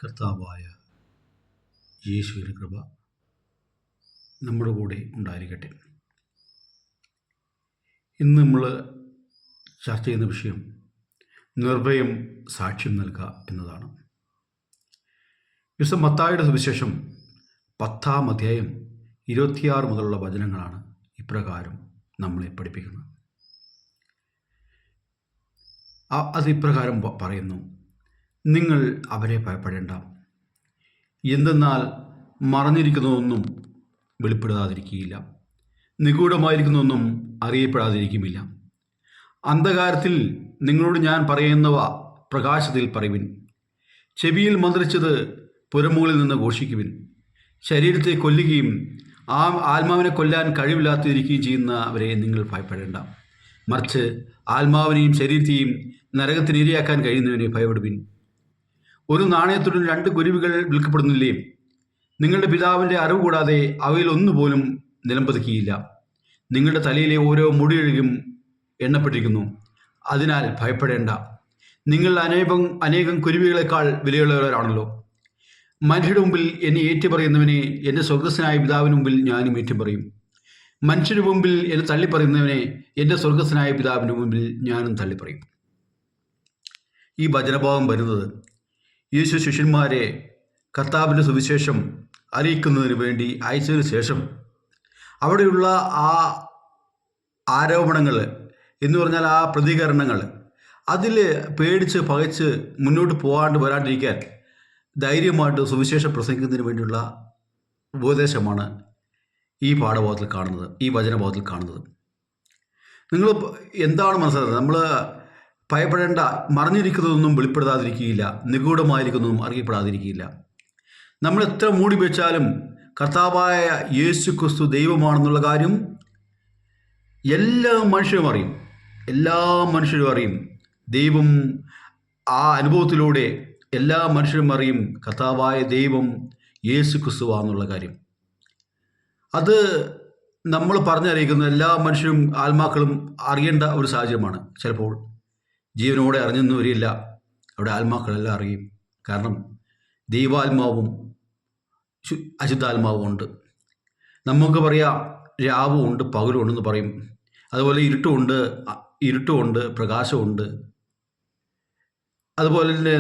കർത്താവായ യേശുവിൻ്റെ കൃപ നമ്മുടെ കൂടെ ഉണ്ടായിരിക്കട്ടെ. ഇന്ന് നമ്മൾ ചർച്ച ചെയ്യുന്ന വിഷയം നിർഭയം സാക്ഷ്യം നൽകുക എന്നതാണ്. വിശുദ്ധ മത്തായിയുടെ സുവിശേഷം 10-ാം അധ്യായം 26 മുതലുള്ള വചനങ്ങളാണ് ഇപ്രകാരം നമ്മളെ പഠിപ്പിക്കുന്നത്. അത് ഇപ്രകാരം പറയുന്നു: നിങ്ങൾ അവരെ ഭയപ്പെടേണ്ട, എന്തെന്നാൽ മറഞ്ഞിരിക്കുന്നതൊന്നും വെളിപ്പെടാതിരിക്കുകയില്ല, നിഗൂഢമായിരിക്കുന്നതൊന്നും അറിയപ്പെടാതിരിക്കുമില്ല. അന്ധകാരത്തിൽ നിങ്ങളോട് ഞാൻ പറയുന്നവ പ്രകാശത്തിൽ പറയുവിൻ, ചെവിയിൽ മന്ത്രിച്ചത് പുരമുകളിൽ നിന്ന് ഘോഷിക്കുവിൻ. ശരീരത്തെ കൊല്ലുകയും ആത്മാവിനെ കൊല്ലാൻ കഴിവില്ലാതിരിക്കുകയും ചെയ്യുന്നവരെ നിങ്ങൾ ഭയപ്പെടേണ്ട, മറിച്ച് ആത്മാവിനെയും ശരീരത്തെയും നരകത്തിന് ഇരയാക്കാൻ കഴിയുന്നവനെ ഭയപ്പെടുവിൻ. ഒരു നാണയത്തുடன் 2 കുരുവികൾ വിൽക്കപ്പെടുന്നില്ലേ? നിങ്ങളുടെ പിതാവിൻ്റെ അറിവ് കൂടാതെ അവയിൽ ഒന്നുപോലും നിലംപതിക്കുകയില്ല. നിങ്ങളുടെ തലയിലെ ഓരോ മുടിയഴുകും എണ്ണപ്പെട്ടിരിക്കുന്നു. അതിനാൽ ഭയപ്പെടേണ്ട, നിങ്ങൾ അനേകം കുരുവികളെക്കാൾ വിലയുള്ളവരാണല്ലോ. മനുഷ്യരുടെ മുമ്പിൽ എന്നെ ഏറ്റുപറയുന്നവനെ എൻ്റെ സ്വർഗസ്വനായ പിതാവിന് മുമ്പിൽ ഞാനും ഏറ്റുപറയും. മനുഷ്യരുടെ മുമ്പിൽ എന്നെ തള്ളിപ്പറയുന്നവനെ എൻ്റെ സ്വർഗസ്വനായ പിതാവിന് മുമ്പിൽ ഞാനും തള്ളിപ്പറയും. ഈ വചനഭാവം വരുന്നത് യേശു ശിഷ്യന്മാരെ കർത്താവിൻ്റെ സുവിശേഷം അറിയിക്കുന്നതിന് വേണ്ടി അയച്ചതിന് ശേഷം അവിടെയുള്ള ആ ആരോപണങ്ങൾ എന്ന് പറഞ്ഞാൽ ആ പ്രതികരണങ്ങൾ, അതിൽ പേടിച്ച് പകച്ച് മുന്നോട്ട് വരാണ്ടിരിക്കാൻ ധൈര്യമായിട്ട് സുവിശേഷം പ്രസംഗിക്കുന്നതിന് വേണ്ടിയുള്ള ഉപദേശമാണ് ഈ പാഠഭാഗത്തിൽ കാണുന്നത്, ഈ വചനഭാഗത്തിൽ കാണുന്നത്. നിങ്ങൾ എന്താണ് മനസ്സിലാക്കുന്നത്? നമ്മൾ ഭയപ്പെടേണ്ട, മറഞ്ഞിരിക്കുന്നതൊന്നും വെളിപ്പെടുത്താതിരിക്കുകയില്ല, നിഗൂഢമായിരിക്കുന്നതും അറിയപ്പെടാതിരിക്കുകയില്ല. നമ്മൾ എത്ര മൂടി വെച്ചാലും കർത്താവായ യേശു ക്രിസ്തു ദൈവമാണെന്നുള്ള കാര്യം എല്ലാ മനുഷ്യരും അറിയും. ദൈവം ആ അനുഭവത്തിലൂടെ എല്ലാ മനുഷ്യരും അറിയും കർത്താവായ ദൈവം യേശു ക്രിസ്തുവാന്നുള്ള കാര്യം. അത് നമ്മൾ പറഞ്ഞറിയിക്കുന്ന എല്ലാ മനുഷ്യരും ആത്മാക്കളും അറിയേണ്ട ഒരു സാഹചര്യമാണ്. ചിലപ്പോൾ ജീവനോടെ അറിഞ്ഞൊന്നും വരില്ല, അവിടെ ആത്മാക്കളെല്ലാം അറിയും. കാരണം ദൈവാത്മാവും അശുദ്ധാത്മാവും ഉണ്ട്. നമുക്ക് പറയാം രാവും ഉണ്ട് പകലും ഉണ്ടെന്ന് പറയും. അതുപോലെ ഇരുട്ടുമുണ്ട് പ്രകാശമുണ്ട്. അതുപോലെ തന്നെ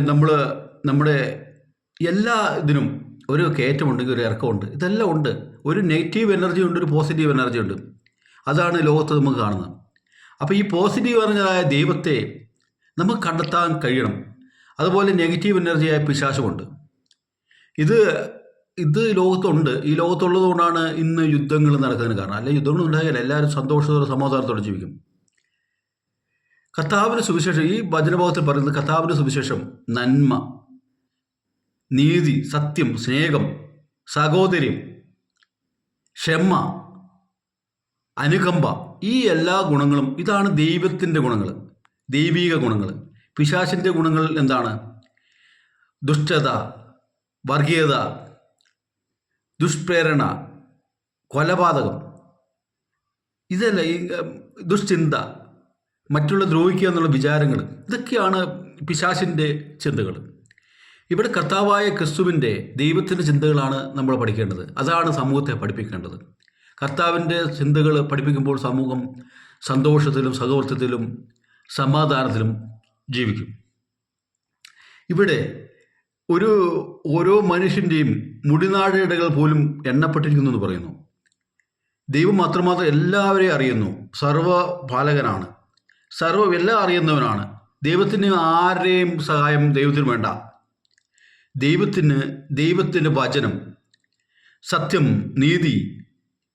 നമ്മുടെ എല്ലാ ഇതിനും ഒരു കയറ്റമുണ്ടെങ്കിൽ ഒരു ഇറക്കമുണ്ട്. ഇതെല്ലാം ഉണ്ട്. ഒരു നെഗറ്റീവ് എനർജി ഉണ്ട്, ഒരു പോസിറ്റീവ് എനർജി ഉണ്ട്. അതാണ് ലോകത്ത് നമുക്ക് കാണുന്നത്. അപ്പോൾ ഈ പോസിറ്റീവ് എനർജിയായ ദൈവത്തെ നമുക്ക് കണ്ടെത്താൻ കഴിയണം. അതുപോലെ നെഗറ്റീവ് എനർജിയായ പിശാചുമുണ്ട്. ഇത് ലോകത്തുണ്ട്. ഈ ലോകത്തുള്ളത് കൊണ്ടാണ് ഇന്ന് യുദ്ധങ്ങൾ നടക്കുന്നതിന് കാരണം. അല്ലെങ്കിൽ യുദ്ധങ്ങൾ ഉണ്ടായാൽ എല്ലാവരും സന്തോഷത്തോടെ സമാധാനത്തോടെ ജീവിക്കും. കർത്താവിൻ്റെ സുവിശേഷം, ഈ വചനഭാഗത്തിൽ പറയുന്നത് കർത്താവിൻ്റെ സുവിശേഷം നന്മ, നീതി, സത്യം, സ്നേഹം, സഹോദര്യം, ക്ഷമ, അനുകമ്പ, ഈ എല്ലാ ഗുണങ്ങളും, ഇതാണ് ദൈവത്തിൻ്റെ ഗുണങ്ങൾ, ദൈവിക ഗുണങ്ങൾ. പിശാചിൻ്റെ ഗുണങ്ങൾ എന്താണ്? ദുഷ്ടത, വർഗീയത, ദുഷ്പ്രേരണ, കൊലപാതകം, ഇതല്ല ഈ ദുശ്ചിന്ത, മറ്റുള്ള ദ്രോഹിക്കുക എന്നുള്ള വിചാരങ്ങൾ, ഇതൊക്കെയാണ് പിശാചിൻ്റെ ചിന്തകൾ. ഇവിടെ കർത്താവായ ക്രിസ്തുവിൻ്റെ ദൈവത്തിൻ്റെ ചിന്തകളാണ് നമ്മൾ പഠിക്കേണ്ടത്. അതാണ് സമൂഹത്തെ പഠിപ്പിക്കേണ്ടത്. കർത്താവിൻ്റെ ചിന്തകൾ പഠിപ്പിക്കുമ്പോൾ സമൂഹം സന്തോഷത്തിലും സഹവർത്തിത്തിലും സമാധാനത്തിലും ജീവിക്കും. ഇവിടെ ഓരോ മനുഷ്യൻ്റെയും മുടിനാടിടകൾ പോലും എണ്ണപ്പെട്ടിരിക്കുന്നു എന്ന് പറയുന്നു. ദൈവം മാത്രം എല്ലാവരെയും അറിയുന്നു. സർവ്വപാലകനാണ്, എല്ലാം അറിയുന്നവനാണ്. ദൈവത്തിന് ആരുടെയും സഹായം ദൈവത്തിന് വേണ്ട. ദൈവത്തിൻ്റെ വചനം, സത്യം, നീതി,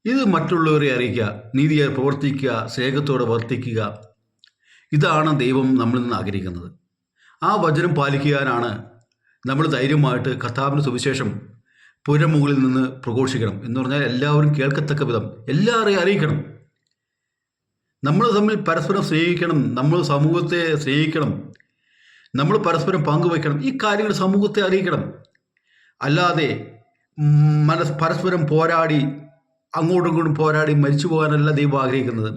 ഇത് മറ്റുള്ളവരെ അറിയിക്കുക, നീതിയെ പ്രവർത്തിക്കുക, സ്നേഹത്തോടെ വർത്തിക്കുക, ഇതാണ് ദൈവം നമ്മളിൽ നിന്ന് ആഗ്രഹിക്കുന്നത്. ആ വചനം പാലിക്കാനാണ് നമ്മൾ ധൈര്യമായിട്ട് കർത്താവിൻ്റെ സുവിശേഷം പുരമുകളിൽ നിന്ന് പ്രഘോഷിക്കണം. എന്ന് പറഞ്ഞാൽ എല്ലാവരും കേൾക്കത്തക്ക വിധം എല്ലാവരെയും അറിയിക്കണം. നമ്മൾ തമ്മിൽ പരസ്പരം സ്നേഹിക്കണം, നമ്മൾ സമൂഹത്തെ സ്നേഹിക്കണം, നമ്മൾ പരസ്പരം പങ്കുവയ്ക്കണം. ഈ കാര്യങ്ങൾ സമൂഹത്തെ അറിയിക്കണം. അല്ലാതെ പരസ്പരം പോരാടി അങ്ങോട്ടും ഇങ്ങോട്ടും പോരാടി മരിച്ചു പോകാനല്ല ദൈവം ആഗ്രഹിക്കുന്നത്.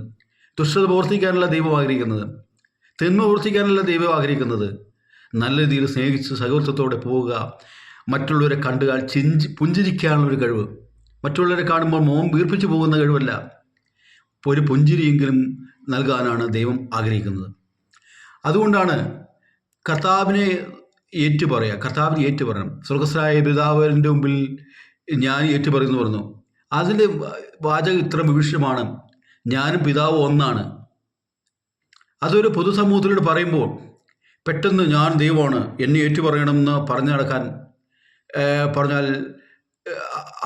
ദുഷ്ടത പ്രവർത്തിക്കാനല്ല ദൈവം ആഗ്രഹിക്കുന്നത്. തിന്മ പ്രവർത്തിക്കാനല്ല ദൈവം ആഗ്രഹിക്കുന്നത്. നല്ല രീതിയിൽ സ്നേഹിച്ച് സഹോദരത്തോടെ പോവുക, മറ്റുള്ളവരെ കണ്ടുകാൽ പുഞ്ചിരിക്കാനുള്ളൊരു കഴിവ്. മറ്റുള്ളവരെ കാണുമ്പോൾ മോൻ വീർപ്പിച്ചു പോകുന്ന കഴിവല്ല, ഒരു പുഞ്ചിരിയെങ്കിലും നൽകാനാണ് ദൈവം ആഗ്രഹിക്കുന്നത്. അതുകൊണ്ടാണ് കർത്താവിനെ ഏറ്റുപറയണം. സ്വർഗസ്ഥനായ പിതാവിൻ്റെ മുമ്പിൽ ഞാൻ ഏറ്റുപറയുന്നു പറഞ്ഞു. അതിൻ്റെ വാചകം ഇത്ര വിഭിഷമാണ്, ഞാനും പിതാവ് ഒന്നാണ്. അതൊരു പൊതുസമൂഹത്തിലൂടെ പറയുമ്പോൾ പെട്ടെന്ന് ഞാൻ ദൈവമാണ്, എന്നെ ഏറ്റുപറയണമെന്ന് പറഞ്ഞു പറഞ്ഞാൽ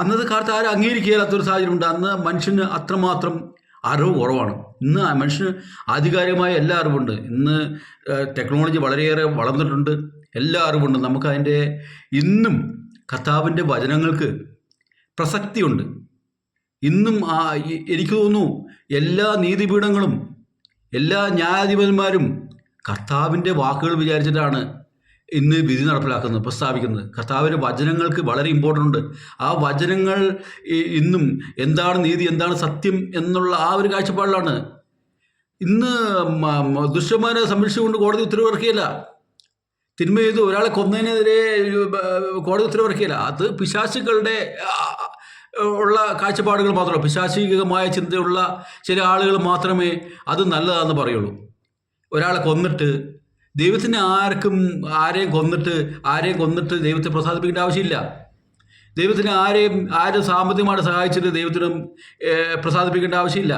അന്നത്തെ കാലത്ത് ആരും അംഗീകരിക്കാത്തൊരു സാഹചര്യമുണ്ട്. അന്ന് മനുഷ്യന് അത്രമാത്രം അറിവ് കുറവാണ്. ഇന്ന് മനുഷ്യന് ആധികാരികമായ എല്ലാ അറിവുണ്ട്. ഇന്ന് ടെക്നോളജി വളരെയേറെ വളർന്നിട്ടുണ്ട്, എല്ലാ അറിവുണ്ട്. നമുക്കതിൻ്റെ ഇന്നും കർത്താവിൻ്റെ വചനങ്ങൾക്ക് പ്രസക്തിയുണ്ട്. ഇന്നും എനിക്ക് തോന്നുന്നു എല്ലാ നീതിപീഠങ്ങളും എല്ലാ ന്യായാധിപന്മാരും കർത്താവിൻ്റെ വാക്കുകൾ വിചാരിച്ചിട്ടാണ് ഇന്ന് വിധി പ്രസ്താവിക്കുന്നത്. കർത്താവിൻ്റെ വചനങ്ങൾക്ക് വളരെ ഇമ്പോർട്ടൻ്റ് ഉണ്ട്. ആ വചനങ്ങൾ ഇന്നും എന്താണ് നീതി, എന്താണ് സത്യം എന്നുള്ള ആ ഒരു കാഴ്ചപ്പാടിലാണ്. ഇന്ന് ദുഷ്ടന്മാരെ സംരക്ഷിച്ചുകൊണ്ട് കോടതി ഉത്തരവിറക്കിയല്ല. തിന്മ ചെയ്ത് ഒരാളെ കൊന്നതിനെതിരെ കോടതി ഉത്തരവിറക്കിയല്ല. അത് പിശാചുക്കളുടെ ഉള്ള കാഴ്ചപ്പാടുകൾ മാത്രമല്ല, പിശാചികമായ ചിന്തയുള്ള ചില ആളുകൾ മാത്രമേ അത് നല്ലതാണെന്ന് പറയുള്ളൂ. ഒരാളെ കൊന്നിട്ട് ദൈവത്തിന് ആരെയും കൊന്നിട്ട് ദൈവത്തെ പ്രസാദിപ്പിക്കേണ്ട ആവശ്യമില്ല. ദൈവത്തിന് ആരും സാമ്പത്തികമായിട്ട് സഹായിച്ചിട്ട് ദൈവത്തിനും പ്രസാദിപ്പിക്കേണ്ട ആവശ്യമില്ല.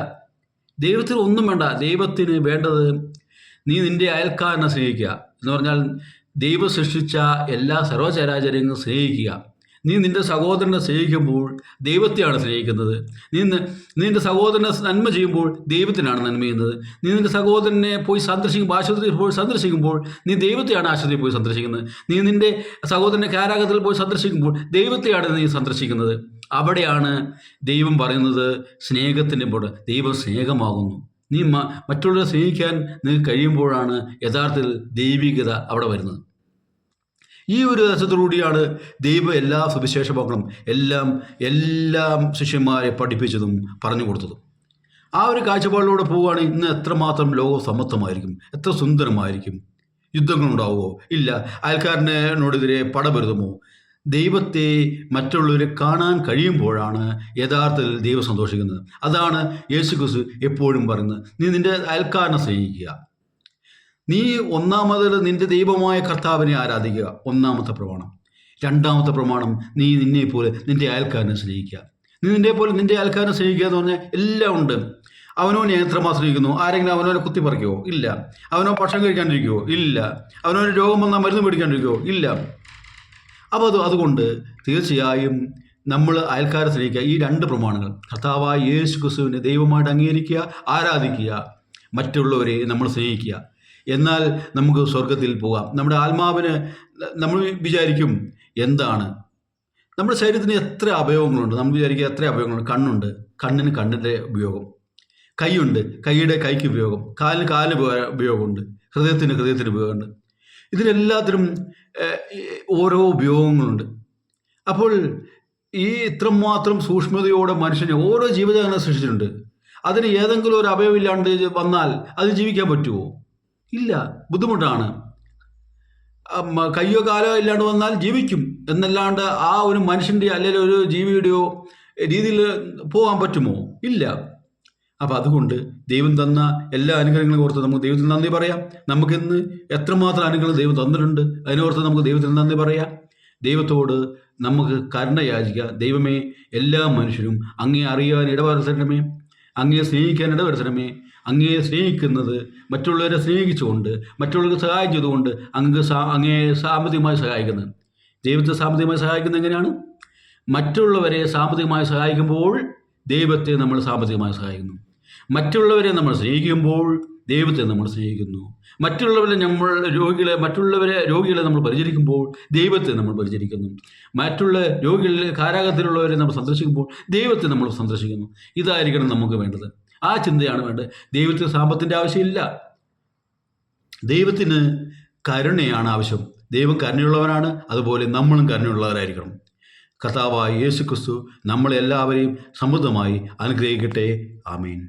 ദൈവത്തിന് ഒന്നും വേണ്ട. ദൈവത്തിന് വേണ്ടത് നീ നിൻ്റെ അയൽക്കാരനെ സ്നേഹിക്കുക എന്ന് പറഞ്ഞാൽ ദൈവം സൃഷ്ടിച്ച എല്ലാ സർവ്വചരാചര്യങ്ങളും സ്നേഹിക്കുക. നീ നിൻ്റെ സഹോദരനെ സ്നേഹിക്കുമ്പോൾ ദൈവത്തെയാണ് സ്നേഹിക്കുന്നത്. നീ നിൻ്റെ സഹോദരനെ നന്മ ചെയ്യുമ്പോൾ ദൈവത്തിനാണ് നന്മ ചെയ്യുന്നത്. നീ നിൻ്റെ സഹോദരനെ പോയി ആശുപത്രിയിൽ പോയി സന്ദർശിക്കുമ്പോൾ നീ ദൈവത്തെയാണ് ആശുപത്രിയിൽ പോയി സന്ദർശിക്കുന്നത്. നീ നിൻ്റെ സഹോദരനെ കാരാഗ്രഹത്തിൽ പോയി സന്ദർശിക്കുമ്പോൾ ദൈവത്തെയാണ് നീ സന്ദർശിക്കുന്നത്. അവിടെയാണ് ദൈവം പറയുന്നത് സ്നേഹത്തിൻ്റെ ദൈവം സ്നേഹമാകുന്നു. നീ മറ്റുള്ളവരെ സ്നേഹിക്കാൻ നിങ്ങൾക്ക് കഴിയുമ്പോഴാണ് യഥാർത്ഥത്തിൽ ദൈവികത അവിടെ വരുന്നത്. ഈ ഒരു രസത്തോടുകൂടിയാണ് ദൈവം എല്ലാ സുവിശേഷ വാക്കുകളും എല്ലാം ശിഷ്യന്മാരെ പഠിപ്പിച്ചതും പറഞ്ഞു കൊടുത്തതും. ആ ഒരു കാഴ്ചപ്പാടിലൂടെ പോവുകയാണെങ്കിൽ ഇന്ന് എത്രമാത്രം ലോകം സമത്വമായിരിക്കും, എത്ര സുന്ദരമായിരിക്കും. യുദ്ധങ്ങളുണ്ടാവുമോ? ഇല്ല. അയൽക്കാരനോടെതിരെ പടപൊരുതുമോ? ദൈവത്തെ മറ്റുള്ളവരെ കാണാൻ കഴിയുമ്പോഴാണ് യഥാർത്ഥത്തിൽ ദൈവം സന്തോഷിക്കുന്നത്. അതാണ് യേശുക്രിസ്തു എപ്പോഴും പറയുന്നത്, നീ നിൻ്റെ അയൽക്കാരനെ സ്നേഹിക്കുക. നീ ഒന്നാമത് നിൻ്റെ ദൈവമായ കർത്താവിനെ ആരാധിക്കുക, ഒന്നാമത്തെ പ്രമാണം. രണ്ടാമത്തെ പ്രമാണം, നീ നിന്നെപ്പോലെ നിൻ്റെ അയൽക്കാരനെ സ്നേഹിക്കുക. നീ നിൻ്റെ അയൽക്കാരനെ സ്നേഹിക്കുക എന്ന് പറഞ്ഞാൽ എല്ലാം ഉണ്ട്. അവനോനെ എത്രമാത്രം സ്നേഹിക്കുന്നു? ആരെങ്കിലും അവനോനെ കുത്തിപ്പറിക്കുമോ? ഇല്ല. അവനോ ഭക്ഷണം കഴിക്കാണ്ടിരിക്കുമോ? ഇല്ല. അവനൊരു രോഗം വന്നാൽ മരുന്ന് മേടിക്കാണ്ടിരിക്കുമോ? ഇല്ല. അപ്പോൾ അതുകൊണ്ട് തീർച്ചയായും നമ്മൾ അയൽക്കാരെ സ്നേഹിക്കുക. ഈ രണ്ട് പ്രമാണങ്ങൾ കർത്താവായ യേശു ക്രിസ്തുവിനെ ദൈവമായിട്ട് അംഗീകരിക്കുക, ആരാധിക്കുക, മറ്റുള്ളവരെ നമ്മൾ സ്നേഹിക്കുക. എന്നാൽ നമുക്ക് സ്വർഗത്തിൽ പോകാം. നമ്മുടെ ആത്മാവിന് നമ്മൾ വിചാരിക്കും എന്താണ്, നമ്മുടെ ശരീരത്തിന് എത്ര അവയവങ്ങളുണ്ട്. നമ്മൾ വിചാരിക്കുക എത്ര അവയവങ്ങളുണ്ട്. കണ്ണുണ്ട്, കണ്ണിന് കണ്ണിൻ്റെ ഉപയോഗം. കൈയുണ്ട്, കൈക്ക് ഉപയോഗം. കാലിന് ഉപയോഗമുണ്ട്. ഹൃദയത്തിന് ഉപയോഗമുണ്ട്. ഇതിനെല്ലാത്തിനും ഓരോ ഉപയോഗങ്ങളുണ്ട്. അപ്പോൾ ഈ ഇത്രമാത്രം സൂക്ഷ്മതയോടെ മനുഷ്യനെ ഓരോ ജീവജാലങ്ങളെ സൃഷ്ടിച്ചിട്ടുണ്ട്. അതിന് ഏതെങ്കിലും ഒരു അവയവമില്ലാണ്ട് വന്നാൽ അത് ജീവിക്കാൻ പറ്റുമോ? ഇല്ല, ബുദ്ധിമുട്ടാണ്. കയ്യോ കാലോ ഇല്ലാണ്ട് വന്നാൽ ജീവിക്കും എന്നല്ലാണ്ട് ആ ഒരു മനുഷ്യൻ്റെ അല്ലെങ്കിൽ ഒരു ജീവിയുടെയോ രീതിയിൽ പോകാൻ പറ്റുമോ? ഇല്ല. അപ്പം അതുകൊണ്ട് ദൈവം തന്ന എല്ലാ അനുഗ്രഹങ്ങളും ഓർത്ത് നമുക്ക് ദൈവത്തിന് നന്ദി പറയാം. നമുക്കിന്ന് എത്രമാത്രം അനുഗ്രഹം ദൈവം തന്നിട്ടുണ്ട്, അതിനോർത്ത് നമുക്ക് ദൈവത്തിന് നന്ദി പറയാം. ദൈവത്തോട് നമുക്ക് കരുണ യാചിക്കാം. ദൈവമേ, എല്ലാ മനുഷ്യരും അങ്ങേ അറിയാൻ ഇടവരുത്തണമേ, അങ്ങയെ സ്നേഹിക്കാൻ ഇടവരുത്തണമേ. അങ്ങയെ സ്നേഹിക്കുന്നത് മറ്റുള്ളവരെ സ്നേഹിച്ചുകൊണ്ട്, മറ്റുള്ളവർക്ക് സഹായം ചെയ്തുകൊണ്ട് അങ്ങയെ സാമ്പത്തികമായി സഹായിക്കുന്നത്. ദൈവത്തെ സാമ്പത്തികമായി സഹായിക്കുന്നത് എങ്ങനെയാണ്? മറ്റുള്ളവരെ സാമ്പത്തികമായി സഹായിക്കുമ്പോൾ ദൈവത്തെ നമ്മൾ സാമ്പത്തികമായി സഹായിക്കുന്നു. മറ്റുള്ളവരെ നമ്മൾ സ്നേഹിക്കുമ്പോൾ ദൈവത്തെ നമ്മൾ സ്നേഹിക്കുന്നു. മറ്റുള്ളവരെ രോഗികളെ നമ്മൾ പരിചരിക്കുമ്പോൾ ദൈവത്തെ നമ്മൾ പരിചരിക്കുന്നു. മറ്റുള്ള കാരാഗ്രഹത്തിലുള്ളവരെ നമ്മൾ സന്ദർശിക്കുമ്പോൾ ദൈവത്തെ നമ്മൾ സന്ദർശിക്കുന്നു. ഇതായിരിക്കണം നമുക്ക് വേണ്ടത്. ആ ചിന്തയാണ് വേണ്ടത്. ദൈവത്തിന് സാമ്പത്തിൻ്റെ ആവശ്യമില്ല. ദൈവത്തിന് കരുണയാണ് ആവശ്യം. ദൈവം കരുണയുള്ളവനാണ്. അതുപോലെ നമ്മളും കരുണയുള്ളവരായിരിക്കണം. കർത്താവായ യേശു ക്രിസ്തു നമ്മളെല്ലാവരെയും സമൃദ്ധമായി അനുഗ്രഹിക്കട്ടെ. ആമേൻ.